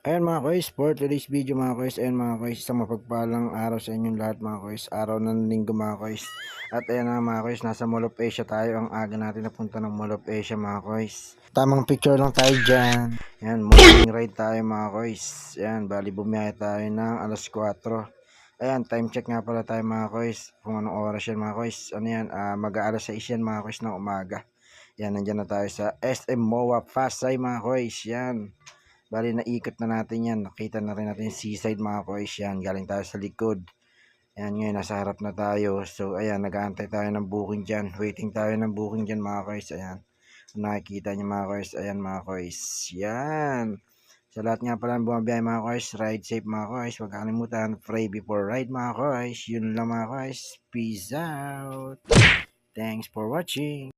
Ayan mga kois, for today's video mga kois, ayan mga kois, isang mapagpalang araw sa inyong lahat mga kois, araw ng linggo mga kois. At ayan na mga kois, nasa Mall of Asia tayo, ang aga natin napunta ng Mall of Asia mga kois. Tamang picture lang tayo dyan. Ayan, morning ride tayo mga kois. Ayan, bali bumiyahe tayo ng alas 4. Ayan, time check nga pala tayo mga kois, kung anong oras yan mga kois. Ano yan, mag-aalas 6 yan mga kois ng umaga. Yan, nandyan na tayo sa SM MOA Pasay mga kois, yan. Bali naikot na natin yan. Nakita na rin natin yung seaside mga kois yan. Galing tayo sa likod. Ayan ngayon nasa harap na tayo. So ayan nag-aantay tayo ng booking dyan. Waiting tayo ng booking dyan mga kois. Ayan. Nakikita nyo mga kois. Ayan mga kois. Yan. Sa lahat nga pala ng bumabiyahe mga kois. Ride safe mga kois. Huwag kalimutan. Pray before ride mga kois. Yun lang mga kois. Peace out. Thanks for watching.